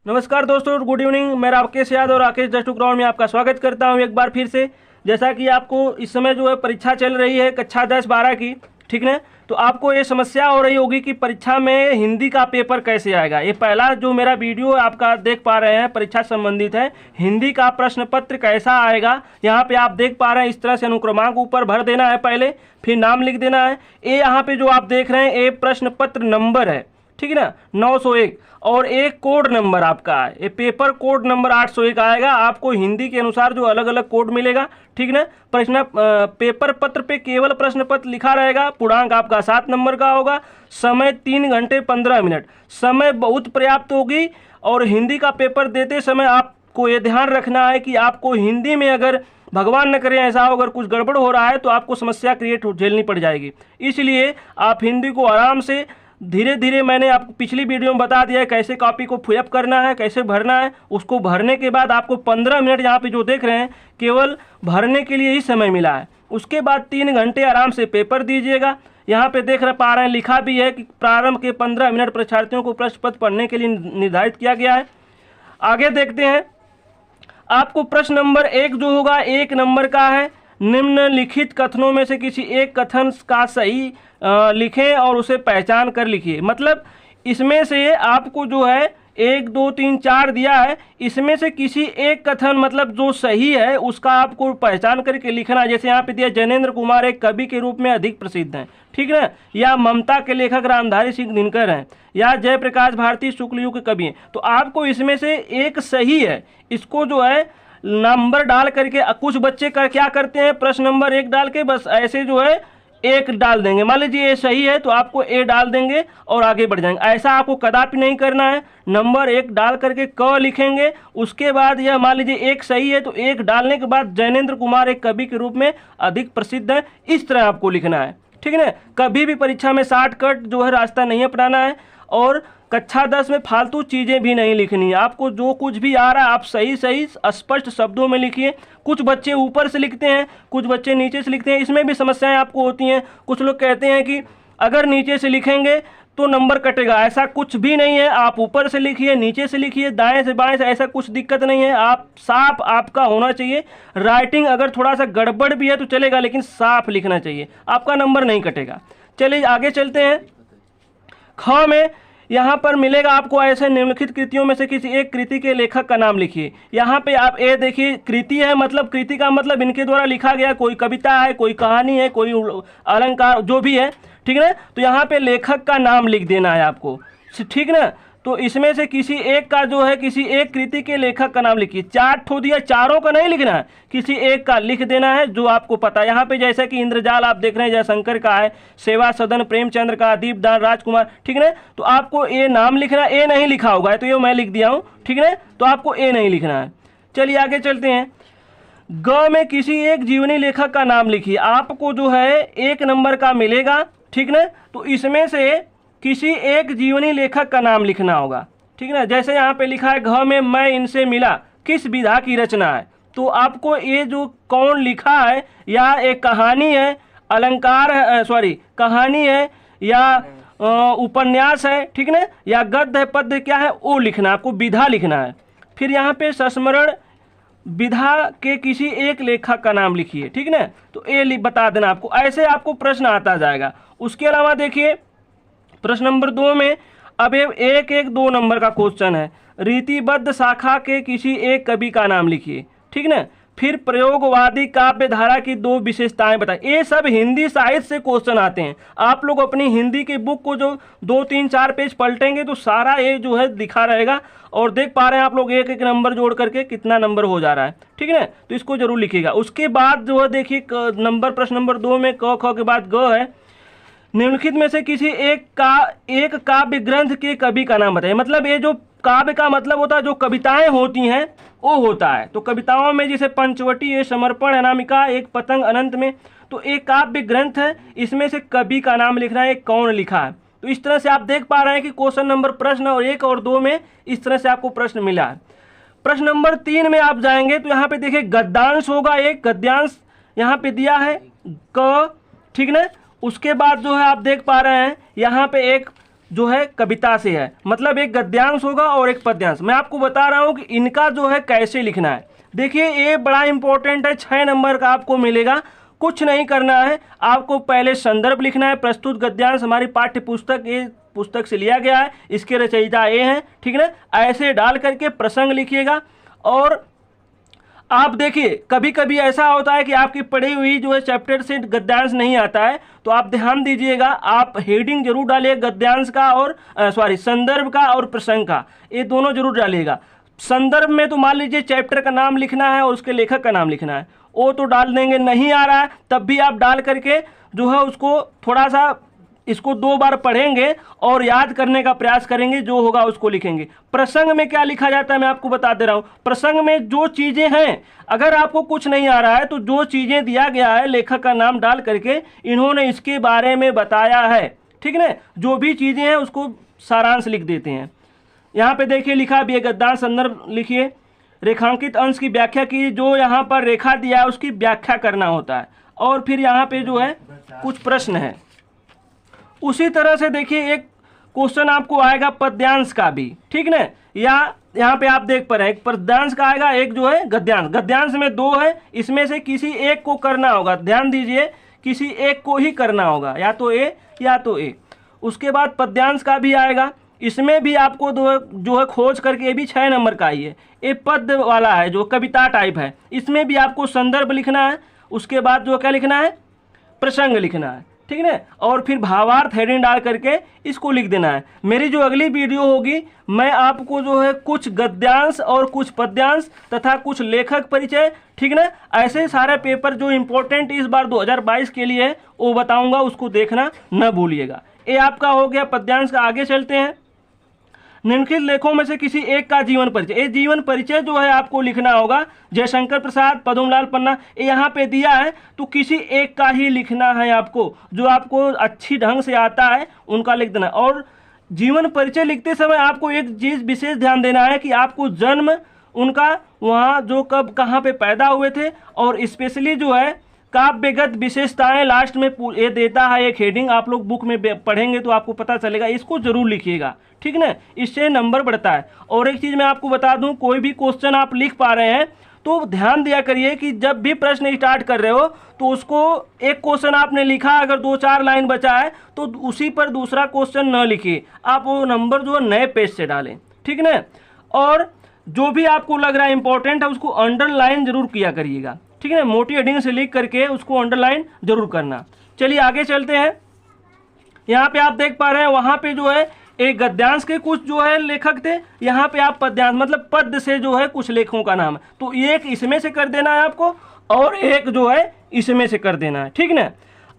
नमस्कार दोस्तों, good evening. मैं राकेश यादव और राकेश डस्ट ग्राउंड में आपका स्वागत करता हूं एक बार फिर से। जैसा कि आपको इस समय जो है परीक्षा चल रही है कक्षा 10-12 की, ठीक है। तो आपको ये समस्या हो रही होगी कि परीक्षा में हिंदी का पेपर कैसे आएगा। ये पहला जो मेरा वीडियो आपका देख पा रहे हैं परीक्षा संबंधित है। हिंदी का प्रश्न पत्र कैसा आएगा, यहाँ पे आप देख पा रहे हैं। इस तरह से अनुक्रमांक ऊपर भर देना है पहले, फिर नाम लिख देना है। ये यहाँ पे जो आप देख रहे हैं ये प्रश्न पत्र नंबर है, ठीक है ना, 901। और एक कोड नंबर आपका है, ये पेपर कोड नंबर 801 आएगा। आपको हिंदी के अनुसार जो अलग अलग कोड मिलेगा, ठीक ना। प्रश्न पेपर पत्र पे केवल प्रश्न पत्र लिखा रहेगा। पूर्णांक आपका 7 नंबर का होगा। समय 3 घंटे 15 मिनट, समय बहुत पर्याप्त होगी। और हिंदी का पेपर देते समय आपको ये ध्यान रखना है कि आपको हिंदी में अगर भगवान न करे ऐसा अगर कुछ गड़बड़ हो रहा है तो आपको समस्या क्रिएट झेलनी पड़ जाएगी। इसलिए आप हिंदी को आराम से धीरे धीरे, मैंने आपको पिछली वीडियो में बता दिया है कैसे कॉपी को फिलअप करना है, कैसे भरना है। उसको भरने के बाद आपको 15 मिनट यहाँ पे जो देख रहे हैं केवल भरने के लिए ही समय मिला है। उसके बाद 3 घंटे आराम से पेपर दीजिएगा। यहाँ पे देख पा रहे हैं लिखा भी है कि प्रारंभ के 15 मिनट परीक्षार्थियों को प्रश्न पत्र पढ़ने के लिए निर्धारित किया गया है। आगे देखते हैं। आपको प्रश्न नंबर 1 जो होगा 1 नंबर का है। निम्नलिखित कथनों में से किसी एक कथन का सही लिखें और उसे पहचान कर लिखिए। मतलब इसमें से आपको जो है 1 2 3 4 दिया है, इसमें से किसी एक कथन मतलब जो सही है उसका आपको पहचान करके लिखना। जैसे यहाँ पे दिया जैनेन्द्र कुमार एक कवि के रूप में अधिक प्रसिद्ध हैं, ठीक है, या ममता के लेखक रामधारी सिंह दिनकर हैं, या जयप्रकाश भारती शुक्ल युग के कवि हैं। तो आपको इसमें से एक सही है, इसको जो है नंबर डाल करके, कुछ बच्चे क्या करते हैं प्रश्न नंबर 1 डाल के बस ऐसे जो है 1 डाल देंगे। मान लीजिए ये सही है तो आपको ए डाल देंगे और आगे बढ़ जाएंगे। ऐसा आपको कदापि नहीं करना है। नंबर 1 डाल करके क लिखेंगे। उसके बाद यह मान लीजिए 1 सही है तो 1 डालने के बाद जैनेन्द्र कुमार एक कवि के रूप में अधिक प्रसिद्ध है, इस तरह आपको लिखना है, ठीक है ना। कभी भी परीक्षा में शॉर्टकट जो है रास्ता नहीं अपनाना है। और कक्षा 10 में फालतू चीज़ें भी नहीं लिखनी है। आपको जो कुछ भी आ रहा है आप सही सही स्पष्ट शब्दों में लिखिए। कुछ बच्चे ऊपर से लिखते हैं, कुछ बच्चे नीचे से लिखते हैं, इसमें भी समस्याएं आपको होती हैं। कुछ लोग कहते हैं कि अगर नीचे से लिखेंगे तो नंबर कटेगा, ऐसा कुछ भी नहीं है। आप ऊपर से लिखिए, नीचे से लिखिए, दाएं से बाएं से, ऐसा कुछ दिक्कत नहीं है। आप साफ आपका होना चाहिए। राइटिंग अगर थोड़ा सा गड़बड़ भी है तो चलेगा, लेकिन साफ लिखना चाहिए, आपका नंबर नहीं कटेगा। चलिए आगे चलते हैं। ख में यहाँ पर मिलेगा आपको ऐसे निम्नलिखित कृतियों में से किसी एक कृति के लेखक का नाम लिखिए। यहाँ पे आप ए देखिए, कृति है मतलब कृति का मतलब इनके द्वारा लिखा गया कोई कविता है, कोई कहानी है, कोई अलंकार जो भी है, ठीक है ना। तो यहाँ पे लेखक का नाम लिख देना है आपको, ठीक ना। तो इसमें से किसी एक का जो है, किसी एक कृति के लेखक का नाम लिखिए। 4 ठो दिया, चारों का नहीं लिखना है, किसी एक का लिख देना है जो आपको पता है। यहाँ पे जैसे कि इंद्रजाल आप देख रहे हैं जयशंकर का है, सेवा सदन प्रेमचंद्र का, दीपदान राजकुमार, ठीक है। तो आपको ए नाम लिखना, ए नहीं लिखा होगा तो ये मैं लिख दिया हूँ, ठीक है। तो आपको ए नहीं लिखना है। चलिए आगे चलते हैं। ग में किसी एक जीवनी लेखक का नाम लिखिए। आपको जो है 1 नंबर का मिलेगा, ठीक ना। तो इसमें से किसी एक जीवनी लेखक का नाम लिखना होगा, ठीक है ना। जैसे यहाँ पे लिखा है घ में मैं इनसे मिला, किस विधा की रचना है। तो आपको ये जो कौन लिखा है, या एक कहानी है, अलंकार है, सॉरी कहानी है, या उपन्यास है, ठीक ना, या गद्य है, पद्य क्या है वो लिखना है, आपको विधा लिखना है। फिर यहाँ पे संस्मरण विधा के किसी एक लेखक का नाम लिखिए, ठीक ना। तो ये बता देना आपको, ऐसे आपको प्रश्न आता जाएगा। उसके अलावा देखिए प्रश्न नंबर 2 में अब 1-1-2 नंबर का क्वेश्चन है। रीतिबद्ध शाखा के किसी एक कवि का नाम लिखिए, ठीक ना। फिर प्रयोगवादी काव्य धारा की 2 विशेषताएं बताएं। ये सब हिंदी साहित्य से क्वेश्चन आते हैं। आप लोग अपनी हिंदी की बुक को जो 2 3 4 पेज पलटेंगे तो सारा ये जो है दिखा रहेगा। और देख पा रहे हैं आप लोग 1-1 नंबर जोड़ करके कितना नंबर हो जा रहा है, ठीक है ना। तो इसको जरूर लिखिएगा। उसके बाद जो है देखिए नंबर प्रश्न नंबर 2 में क ख के बाद ग है। निम्नलिखित में से किसी एक काव्य ग्रंथ के कवि का नाम बताइए। मतलब ये जो काव्य का मतलब होता है जो कविताएं होती हैं वो होता है। तो कविताओं में जैसे पंचवटी है, समर्पण, अनामिका, एक पतंग अनंत में, तो एक काव्य ग्रंथ है, इसमें से कवि का नाम लिखना है, कौन लिखा है। तो इस तरह से आप देख पा रहे हैं कि क्वेश्चन नंबर प्रश्न और 1 और 2 में इस तरह से आपको प्रश्न मिला है। प्रश्न नंबर 3 में आप जाएंगे तो यहाँ पे देखिए गद्यांश होगा, एक गद्यांश यहाँ पे दिया है क, ठीक ना। उसके बाद जो है आप देख पा रहे हैं यहाँ पे एक जो है कविता से है, मतलब एक गद्यांश होगा और एक पद्यांश। मैं आपको बता रहा हूँ कि इनका जो है कैसे लिखना है। देखिए ये बड़ा इंपॉर्टेंट है, 6 नंबर का आपको मिलेगा। कुछ नहीं करना है, आपको पहले संदर्भ लिखना है। प्रस्तुत गद्यांश हमारी पाठ्य पुस्तक, ये पुस्तक से लिया गया है, इसके रचयिता ये हैं, ठीक ना। ऐसे डाल करके प्रसंग लिखिएगा। और आप देखिए कभी कभी ऐसा होता है कि आपकी पढ़ी हुई जो है चैप्टर से गद्यांश नहीं आता है, तो आप ध्यान दीजिएगा, आप हेडिंग जरूर डालिएगा गद्यांश का और संदर्भ का और प्रसंग का, ये दोनों जरूर डालिएगा। संदर्भ में तो मान लीजिए चैप्टर का नाम लिखना है और उसके लेखक का नाम लिखना है, वो तो डाल देंगे। नहीं आ रहा है तब भी आप डाल करके जो है उसको थोड़ा सा इसको 2 बार पढ़ेंगे और याद करने का प्रयास करेंगे, जो होगा उसको लिखेंगे। प्रसंग में क्या लिखा जाता है मैं आपको बता दे रहा हूँ। प्रसंग में जो चीज़ें हैं, अगर आपको कुछ नहीं आ रहा है तो जो चीज़ें दिया गया है लेखक का नाम डाल करके इन्होंने इसके बारे में बताया है, ठीक ना। जो भी चीज़ें हैं उसको सारांश लिख देते हैं। यहाँ पे देखिए लिखा भी है गद्यांश संदर्भ लिखिए, रेखांकित अंश की व्याख्या की, जो यहाँ पर रेखा दिया है उसकी व्याख्या करना होता है। और फिर यहाँ पे जो है कुछ प्रश्न है। उसी तरह से देखिए एक क्वेश्चन आपको आएगा पद्यांश का भी, ठीक ना। या यहाँ पे आप देख पा रहे हैं एक पद्यांश का आएगा, एक जो है गद्यांश। गद्यांश में 2 है, इसमें से किसी एक को करना होगा। ध्यान दीजिए, किसी एक को ही करना होगा, या तो ए या तो ए। उसके बाद पद्यांश का भी आएगा, इसमें भी आपको जो है खोज करके, ये भी 6 नंबर का ही है। ये पद वाला है जो कविता टाइप है, इसमें भी आपको संदर्भ लिखना है। उसके बाद जो क्या लिखना है, प्रसंग लिखना है, ठीक है। और फिर भावार्थ हेडिंग डाल करके इसको लिख देना है। मेरी जो अगली वीडियो होगी मैं आपको जो है कुछ गद्यांश और कुछ पद्यांश तथा कुछ लेखक परिचय, ठीक ना, ऐसे सारे पेपर जो इम्पोर्टेंट इस बार 2022 के लिए है वो बताऊंगा, उसको देखना न भूलिएगा। ये आपका हो गया पद्यांश का। आगे चलते हैं। निम्नलिखित लेखों में से किसी एक का जीवन परिचय। ये जीवन परिचय जो है आपको लिखना होगा। जयशंकर प्रसाद, पद्मलाल पन्ना, ये यहाँ पे दिया है, तो किसी एक का ही लिखना है आपको, जो आपको अच्छी ढंग से आता है उनका लिख देना। और जीवन परिचय लिखते समय आपको एक चीज़ विशेष ध्यान देना है कि आपको जन्म उनका, वहाँ जो कब कहाँ पे पैदा हुए थे, और स्पेशली जो है काव्यगत विशेषताएं लास्ट में ये देता है एक हेडिंग। आप लोग बुक में पढ़ेंगे तो आपको पता चलेगा, इसको जरूर लिखिएगा, ठीक ना, इससे नंबर बढ़ता है। और एक चीज़ मैं आपको बता दूं, कोई भी क्वेश्चन आप लिख पा रहे हैं तो ध्यान दिया करिए कि जब भी प्रश्न स्टार्ट कर रहे हो तो उसको एक क्वेश्चन आपने लिखा, अगर 2-4 लाइन बचा है तो उसी पर दूसरा क्वेश्चन न लिखिए, आप वो नंबर जो नए पेज से डालें, ठीक ना। और जो भी आपको लग रहा है इंपॉर्टेंट है उसको अंडरलाइन जरूर किया करिएगा, ठीक है। मोटी हेडिंग से लिख करके उसको अंडरलाइन जरूर करना। चलिए आगे चलते हैं। यहाँ पे आप देख पा रहे हैं, वहाँ पे जो है एक गद्यांश के कुछ जो है लेखक थे, यहाँ पे आप पद्यांश मतलब पद से जो है कुछ लेखकों का नाम है, तो एक इसमें से कर देना है आपको और एक जो है इसमें से कर देना है, ठीक ना।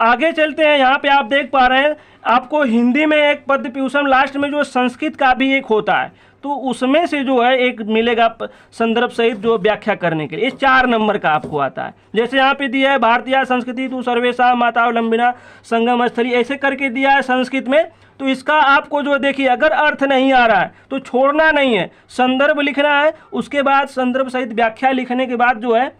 आगे चलते हैं। यहाँ पे आप देख पा रहे हैं आपको हिंदी में एक पद प्यूसम, लास्ट में जो संस्कृत का भी एक होता है, तो उसमें से जो है एक मिलेगा संदर्भ सहित जो व्याख्या करने के लिए। 4 नंबर का आपको आता है। जैसे यहाँ पे दिया है भारतीय संस्कृति तु सर्वेशा मातावलंबिना संगम स्थली, ऐसे करके दिया है संस्कृत में। तो इसका आपको जो देखिए अगर अर्थ नहीं आ रहा है तो छोड़ना नहीं है, संदर्भ लिखना है। उसके बाद संदर्भ सहित व्याख्या लिखने के बाद जो है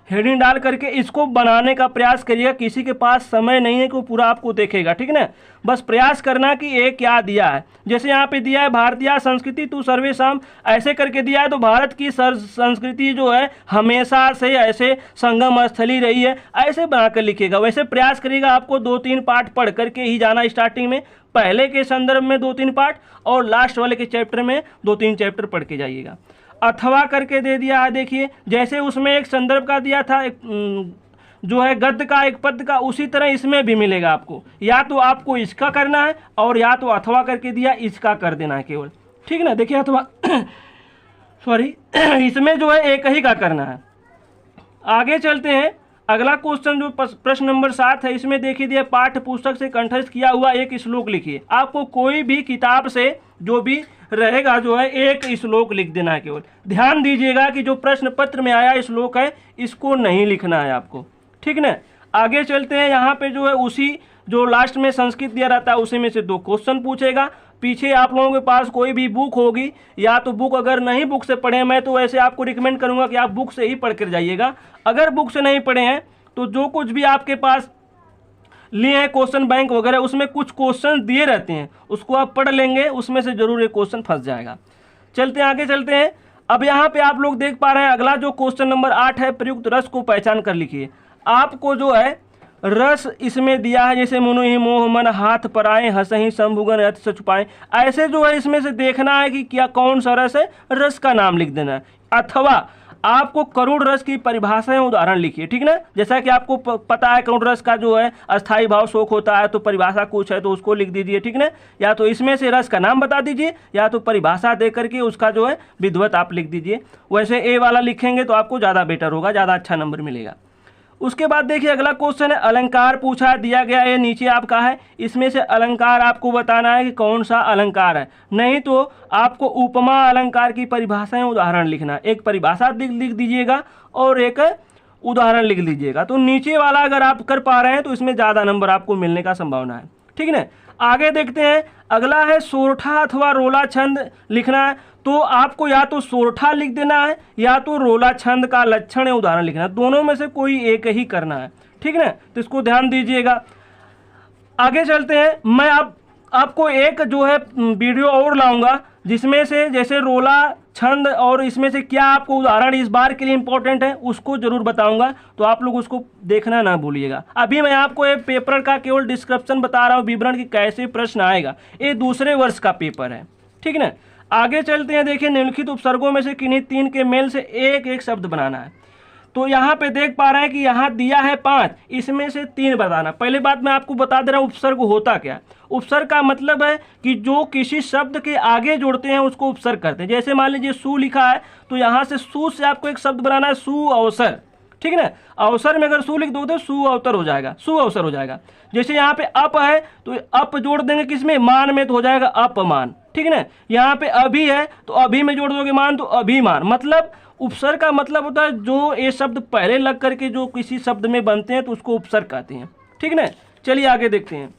हेडिंग डाल करके इसको बनाने का प्रयास करिएगा। किसी के पास समय नहीं है कि वो पूरा आपको देखेगा, ठीक ना, बस प्रयास करना कि ये क्या दिया है। जैसे यहाँ पे दिया है भारतीय संस्कृति तु सर्वेशाम, ऐसे करके दिया है तो भारत की संस्कृति जो है हमेशा से ऐसे संगम स्थली रही है, ऐसे बनाकर लिखिएगा। वैसे प्रयास करिएगा आपको 2-3 पार्ट पढ़ करके ही जाना, स्टार्टिंग में पहले के संदर्भ में 2-3 पार्ट और लास्ट वाले के चैप्टर में 2-3 चैप्टर पढ़ के जाइएगा। अथवा करके दे दिया है, देखिए जैसे उसमें एक संदर्भ का दिया था, एक जो है गद्य का, एक पद का, उसी तरह इसमें भी मिलेगा आपको। या तो आपको इसका करना है और या तो अथवा करके दिया इसका कर देना है केवल, ठीक ना। देखिए अथवा सॉरी इसमें जो है एक ही का करना है। आगे चलते हैं। अगला क्वेश्चन जो प्रश्न नंबर 7 है, इसमें देखिए दिया पाठ्य पुस्तक से कंठस्थ किया हुआ एक श्लोक लिखिए। आपको कोई भी किताब से जो भी रहेगा जो है एक श्लोक लिख देना है केवल। ध्यान दीजिएगा कि जो प्रश्न पत्र में आया श्लोक है इसको नहीं लिखना है आपको, ठीक ना। आगे चलते हैं। यहाँ पे जो है उसी जो लास्ट में संस्कृत दिया रहता है उसी में से 2 क्वेश्चन पूछेगा। पीछे आप लोगों के पास कोई भी बुक होगी, या तो बुक अगर नहीं बुक से पढ़े, मैं तो वैसे आपको रिकमेंड करूंगा कि आप बुक से ही पढ़ कर जाइएगा। अगर बुक से नहीं पढ़े हैं तो जो कुछ भी आपके पास लिए हैं क्वेश्चन बैंक वगैरह, उसमें कुछ क्वेश्चन दिए रहते हैं, उसको आप पढ़ लेंगे, उसमें से जरूर एक क्वेश्चन फंस जाएगा। चलते हैं आगे चलते हैं। अब यहाँ पे आप लोग देख पा रहे हैं अगला जो क्वेश्चन नंबर 8 है, प्रयुक्त रस को पहचान कर लिखिए। आपको जो है रस इसमें दिया है, जैसे मुनु ही मोह मन हाथ पर आए हंसही शंभुगन अर्थ से छुपाएं, ऐसे जो है इसमें से देखना है कि क्या कौन सा रस है, रस का नाम लिख देना है। अथवा आपको करुण रस की परिभाषा उदाहरण लिखिए, ठीक ना। जैसा कि आपको पता है करुण रस का जो है अस्थाई भाव शोक होता है, तो परिभाषा कुछ है तो उसको लिख दीजिए, ठीक ना। या तो इसमें से रस का नाम बता दीजिए या तो परिभाषा दे करके उसका जो है विधिवत आप लिख दीजिए। वैसे ए वाला लिखेंगे तो आपको ज़्यादा बेटर होगा, ज़्यादा अच्छा नंबर मिलेगा। उसके बाद देखिए अगला क्वेश्चन है अलंकार पूछा दिया गया है, नीचे आपका है, इसमें से अलंकार आपको बताना है कि कौन सा अलंकार है, नहीं तो आपको उपमा अलंकार की परिभाषाएं उदाहरण लिखना, एक परिभाषा लिख दीजिएगा और एक उदाहरण लिख लीजिएगा। तो नीचे वाला अगर आप कर पा रहे हैं तो इसमें ज़्यादा नंबर आपको मिलने का संभावना है, ठीक है ना। आगे देखते हैं अगला है सोरठा अथवा रोला छंद लिखना है, तो आपको या तो सोरठा लिख देना है या तो रोला छंद का लक्षण है उदाहरण लिखना है, दोनों में से कोई एक ही करना है, ठीक है ना। तो इसको ध्यान दीजिएगा। आगे चलते हैं, मैं आपको एक जो है वीडियो और लाऊंगा जिसमें से जैसे रोला छंद और इसमें से क्या आपको उदाहरण इस बार के लिए इंपॉर्टेंट है उसको जरूर बताऊंगा, तो आप लोग उसको देखना ना भूलिएगा। अभी मैं आपको एक पेपर का केवल डिस्क्रिप्शन बता रहा हूँ, विवरण की कैसे प्रश्न आएगा, ये दूसरे वर्ष का पेपर है, ठीक ना। आगे चलते हैं, देखिए निम्नलिखित उपसर्गों में से किन्हीं 3 के मेल से एक एक शब्द बनाना है। तो यहाँ पे देख पा रहे हैं कि यहाँ दिया है 5, इसमें से 3 बताना। पहले बात मैं आपको बता दे रहा हूँ उपसर्ग होता क्या। उपसर्ग का मतलब है कि जो किसी शब्द के आगे जोड़ते हैं उसको उपसर्ग करते हैं। जैसे मान लीजिए सु लिखा है तो यहाँ से सु से आपको एक शब्द बनाना है, सु अवसर, ठीक है ना। अवसर में अगर सु लिख दोगे तो सु अवतर हो जाएगा, सु अवसर हो जाएगा। जैसे यहाँ पे अप है तो अप जोड़ देंगे किसमें, मान में, तो हो जाएगा अपमान, ठीक है ना। यहाँ पे अभी है तो अभी में जोड़ दोगे मान तो अभिमान। मतलब उपसर्ग का मतलब होता है जो ये शब्द पहले लग करके जो किसी शब्द में बनते हैं तो उसको उपसर्ग कहते हैं, ठीक ना। चलिए आगे देखते हैं।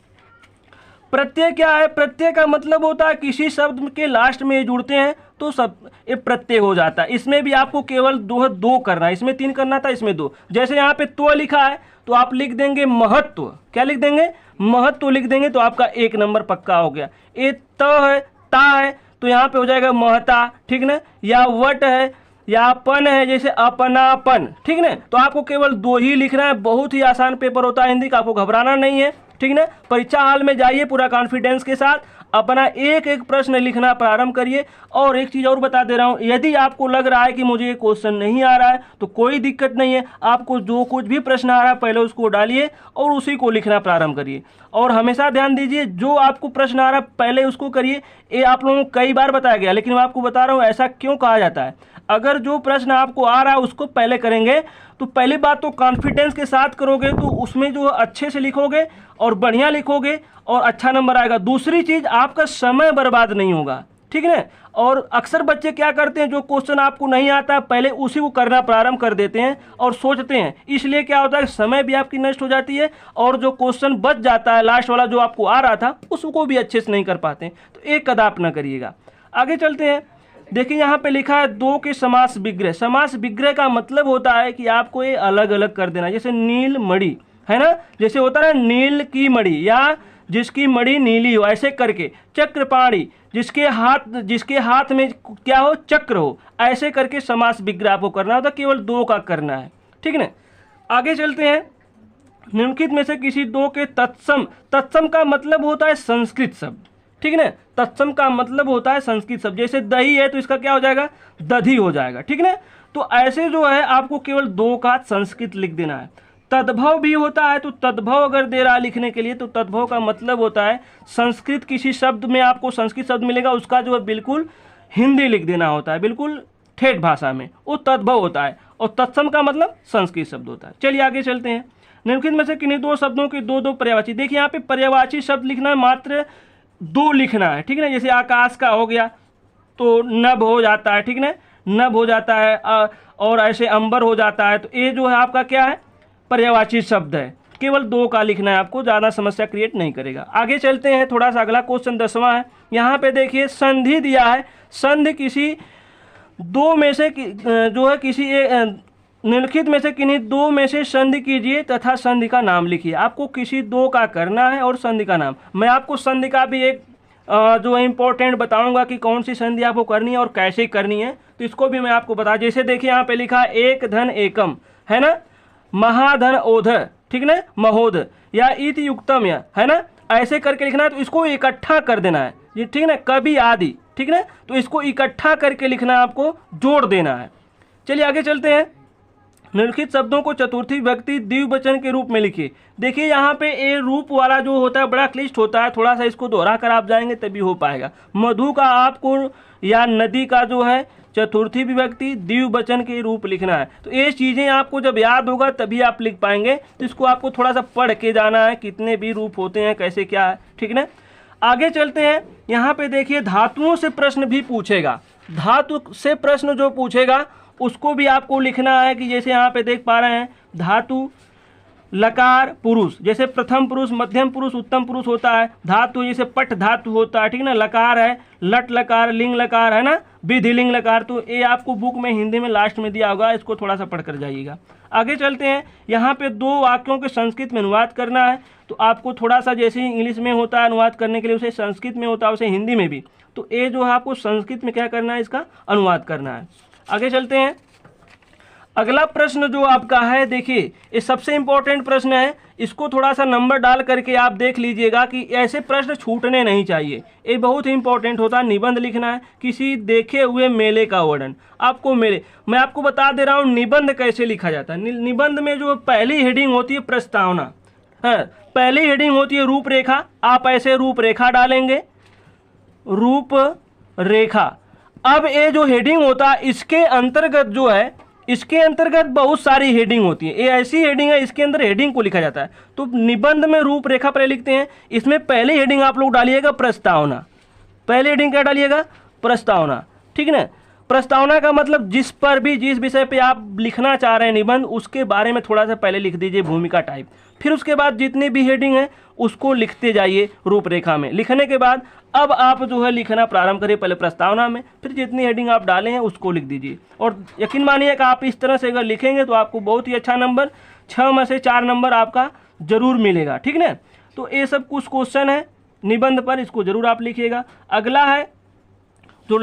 प्रत्यय क्या है, प्रत्यय का मतलब होता है किसी शब्द के लास्ट में जुड़ते हैं तो सब ये प्रत्यय हो जाता है। इसमें भी आपको केवल दो करना है, इसमें 3 करना था, इसमें 2। जैसे यहाँ पे तो लिखा है तो आप लिख देंगे महत्व, क्या लिख देंगे, महत्व लिख देंगे तो आपका 1 नंबर पक्का हो गया। ये त है, ता है तो यहाँ पे हो जाएगा महता, ठीक ना। या वट है या अपन है, जैसे अपनापन, ठीक ना। तो आपको केवल 2 ही लिखना है, बहुत ही आसान पेपर होता है हिंदी का, आपको घबराना नहीं है, ठीक ना। परीक्षा हाल में जाइए पूरा कॉन्फिडेंस के साथ, अपना एक एक प्रश्न लिखना प्रारंभ करिए। और एक चीज़ और बता दे रहा हूँ, यदि आपको लग रहा है कि मुझे ये क्वेश्चन नहीं आ रहा है तो कोई दिक्कत नहीं है, आपको जो कुछ भी प्रश्न आ रहा है पहले उसको डालिए और उसी को लिखना प्रारंभ करिए। और हमेशा ध्यान दीजिए जो आपको प्रश्न आ रहा है पहले उसको करिए। ये आप लोगों को कई बार बताया गया, लेकिन मैं आपको बता रहा हूँ ऐसा क्यों कहा जाता है। अगर जो प्रश्न आपको आ रहा है उसको पहले करेंगे तो पहली बात तो कॉन्फिडेंस के साथ करोगे तो उसमें जो अच्छे से लिखोगे और बढ़िया लिखोगे और अच्छा नंबर आएगा। दूसरी चीज़ आपका समय बर्बाद नहीं होगा, ठीक है। और अक्सर बच्चे क्या करते हैं, जो क्वेश्चन आपको नहीं आता पहले उसी को करना प्रारंभ कर देते हैं और सोचते हैं, इसलिए क्या होता है समय भी आपकी नष्ट हो जाती है और जो क्वेश्चन बच जाता है लास्ट वाला जो आपको आ रहा था उसको भी अच्छे से नहीं कर पाते। तो एक कदाप ना करिएगा। आगे चलते हैं, देखिए यहाँ पे लिखा है 2 के समास विग्रह। समास विग्रह का मतलब होता है कि आपको ये अलग अलग कर देना, जैसे नील मणि है ना, जैसे होता है नील की मणि या जिसकी मणि नीली हो, ऐसे करके। चक्रपाणी जिसके हाथ में क्या हो, चक्र हो, ऐसे करके समास विग्रह आपको करना होता है, केवल 2 का करना है, ठीक है ना। आगे चलते हैं, निम्नलिखित में से किसी 2 के तत्सम। तत्सम का मतलब होता है संस्कृत शब्द, ठीक है ना। तत्सम का मतलब होता है संस्कृत शब्द, जैसे दही है तो इसका क्या हो जाएगा, दधी हो जाएगा, ठीक है ना। तो ऐसे जो है आपको केवल 2 का संस्कृत लिख देना है। तद्भव भी होता है, तो तद्भव अगर दे रहा लिखने के लिए तो तद्भव का मतलब होता है संस्कृत किसी शब्द में आपको संस्कृत शब्द मिलेगा उसका जो है बिल्कुल हिंदी लिख देना होता है, बिल्कुल ठेठ भाषा में, वो तद्भव होता है। और तत्सम का मतलब संस्कृत शब्द होता है। चलिए आगे चलते हैं, निम्नलिखित में से किन्हीं 2 शब्दों के 2 पर्यायवाची। देखिए यहाँ पे पर्यायवाची शब्द लिखना है, मात्र 2 लिखना है, ठीक है ना। जैसे आकाश का हो गया तो नभ हो जाता है, ठीक है ना, नभ हो जाता है। और ऐसे अंबर हो जाता है, तो ये जो है आपका क्या है, पर्यायवाची शब्द है। केवल 2 का लिखना है, आपको ज़्यादा समस्या क्रिएट नहीं करेगा। आगे चलते हैं, थोड़ा सा अगला क्वेश्चन 10वां है। यहाँ पे देखिए संधि दिया है, संधि किसी 2 में से जो है किसी निम्नलिखित में से किन्हीं दो में से संधि कीजिए तथा संधि का नाम लिखिए। आपको किसी दो का करना है और संधि का नाम। मैं आपको संधि का भी एक जो है इम्पोर्टेंट बताऊंगा कि कौन सी संधि आपको करनी है और कैसे करनी है, तो इसको भी मैं आपको बता। जैसे देखिए यहाँ पे लिखा एक धन एकम है ना, महाधन ओध, ठीक ना, महोध या इत युक्तम या, है ना, ऐसे करके लिखना है। तो इसको इकट्ठा कर देना है ये, ठीक ना, कभी आदि, ठीक ना, तो इसको इकट्ठा करके लिखना है, आपको जोड़ देना है। चलिए आगे चलते हैं। निम्नलिखित शब्दों को चतुर्थी विभक्ति द्विवचन के रूप में लिखिए। देखिए यहाँ पे ए रूप वाला जो होता है बड़ा क्लिष्ट होता है, थोड़ा सा इसको दोहरा कर आप जाएंगे तभी हो पाएगा। मधु का आपको या नदी का जो है चतुर्थी विभक्ति द्विवचन के रूप लिखना है। तो ये चीज़ें आपको जब याद होगा तभी आप लिख पाएंगे। तो इसको आपको थोड़ा सा पढ़ के जाना है, कितने भी रूप होते हैं, कैसे क्या है, ठीक ना। आगे चलते हैं। यहाँ पे देखिए धातुओं से प्रश्न भी पूछेगा। धातु से प्रश्न जो पूछेगा उसको भी आपको लिखना है कि जैसे यहाँ पे देख पा रहे हैं धातु लकार पुरुष, जैसे प्रथम पुरुष, मध्यम पुरुष, उत्तम पुरुष होता है। धातु जैसे पट धातु होता है, ठीक ना, लकार है, लट लकार, लिंग लकार है ना, विधिलिंग लकार। तो ये आपको बुक में हिंदी में लास्ट में दिया होगा, इसको थोड़ा सा पढ़ कर जाइएगा। आगे चलते हैं। यहाँ पे दो वाक्यों के संस्कृत में अनुवाद करना है। तो आपको थोड़ा सा जैसे इंग्लिश में होता है अनुवाद करने के लिए, उसे संस्कृत में होता है, उसे हिंदी में भी। तो ये जो है आपको संस्कृत में क्या करना है, इसका अनुवाद करना है। आगे चलते हैं। अगला प्रश्न जो आपका है, देखिए ये सबसे इंपॉर्टेंट प्रश्न है। इसको थोड़ा सा नंबर डाल करके आप देख लीजिएगा कि ऐसे प्रश्न छूटने नहीं चाहिए। ये बहुत ही इंपॉर्टेंट होता है। निबंध लिखना है, किसी देखे हुए मेले का वर्णन। आपको मेले, मैं आपको बता दे रहा हूँ निबंध कैसे लिखा जाता है। निबंध में जो पहली हेडिंग होती है प्रस्तावना, हाँ, पहली हेडिंग होती है रूपरेखा। आप ऐसे रूपरेखा डालेंगे, रूपरेखा। अब ये जो हेडिंग होता है इसके अंतर्गत जो है, इसके अंतर्गत बहुत सारी हेडिंग होती है। ये ऐसी हेडिंग है, इसके अंदर हेडिंग को लिखा जाता है। तो निबंध में रूपरेखा पहले लिखते हैं। इसमें पहली हेडिंग आप लोग डालिएगा प्रस्तावना। पहली हेडिंग क्या डालिएगा, प्रस्तावना, ठीक ना। प्रस्तावना का मतलब जिस पर भी, जिस विषय पे आप लिखना चाह रहे हैं निबंध, उसके बारे में थोड़ा सा पहले लिख दीजिए, भूमिका टाइप। फिर उसके बाद जितनी भी हेडिंग है उसको लिखते जाइए रूपरेखा में। लिखने के बाद अब आप जो है लिखना प्रारंभ करिए, पहले प्रस्तावना में, फिर जितनी हेडिंग आप डाले हैं उसको लिख दीजिए। और यकीन मानिए कि आप इस तरह से अगर लिखेंगे तो आपको बहुत ही अच्छा नंबर, 6 में से 4 नंबर आपका जरूर मिलेगा, ठीक ना। तो ये सब कुछ क्वेश्चन है निबंध पर, इसको जरूर आप लिखिएगा। अगला है जो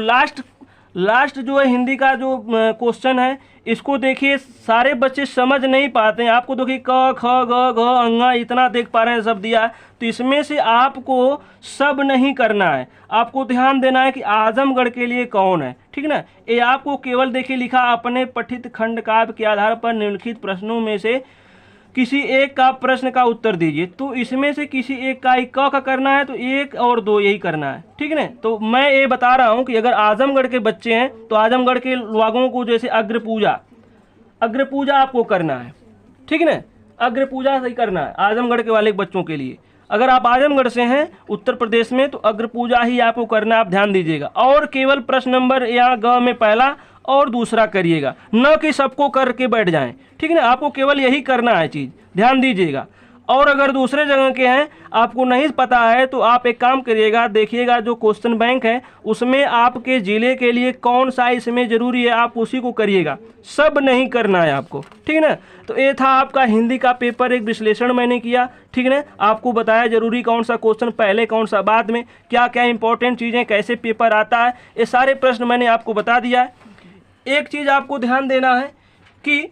लास्ट जो है हिंदी का जो क्वेश्चन है, इसको देखिए सारे बच्चे समझ नहीं पाते हैं। आपको देखिए क ख ग घ अंगा इतना देख पा रहे हैं सब दिया है। तो इसमें से आपको सब नहीं करना है, आपको ध्यान देना है कि आजमगढ़ के लिए कौन है, ठीक ना। ये आपको केवल देखिए लिखा अपने पठित खंड काव्य के आधार पर निम्नलिखित प्रश्नों में से किसी एक का प्रश्न का उत्तर दीजिए। तो इसमें से किसी एक का ही क का करना है, तो 1 और 2 यही करना है, ठीक है। तो मैं ये बता रहा हूँ कि अगर आजमगढ़ के बच्चे हैं तो आजमगढ़ के लोगों को जैसे अग्र पूजा आपको करना है, ठीक है ना, अग्र पूजा सही करना है आजमगढ़ के वाले बच्चों के लिए। अगर आप आजमगढ़ से हैं उत्तर प्रदेश में तो अग्र पूजा ही आपको करना, आप ध्यान दीजिएगा। और केवल प्रश्न नंबर या ग में पहला और दूसरा करिएगा, न कि सबको करके बैठ जाएं, ठीक है ना। आपको केवल यही करना है चीज़, ध्यान दीजिएगा। और अगर दूसरे जगह के हैं आपको नहीं पता है तो आप एक काम करिएगा, देखिएगा जो क्वेश्चन बैंक है उसमें आपके ज़िले के लिए कौन सा इसमें ज़रूरी है आप उसी को करिएगा, सब नहीं करना है आपको, ठीक है ना। तो ये था आपका हिंदी का पेपर, एक विश्लेषण मैंने किया, ठीक है ना। आपको बताया जरूरी कौन सा क्वेश्चन पहले कौन सा बाद में, क्या क्या इंपॉर्टेंट चीज़ें, कैसे पेपर आता है, ये सारे प्रश्न मैंने आपको बता दिया है। एक चीज़ आपको ध्यान देना है कि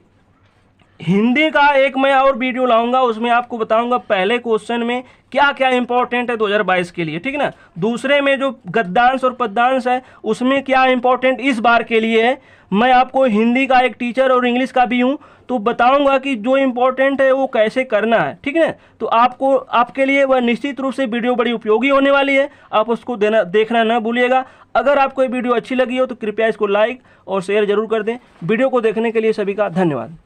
हिंदी का एक मैं और वीडियो लाऊंगा, उसमें आपको बताऊंगा पहले क्वेश्चन में क्या क्या इंपॉर्टेंट है 2022 के लिए, ठीक है ना। दूसरे में जो गद्यांश और पद्यांश है उसमें क्या इंपॉर्टेंट इस बार के लिए है। मैं आपको हिंदी का एक टीचर और इंग्लिश का भी हूँ तो बताऊंगा कि जो इम्पोर्टेंट है वो कैसे करना है, ठीक है। तो आपको आपके लिए वह निश्चित रूप से वीडियो बड़ी उपयोगी होने वाली है, आप उसको देखना न भूलिएगा। अगर आपको ये वीडियो अच्छी लगी हो तो कृपया इसको लाइक और शेयर जरूर कर दें। वीडियो को देखने के लिए सभी का धन्यवाद।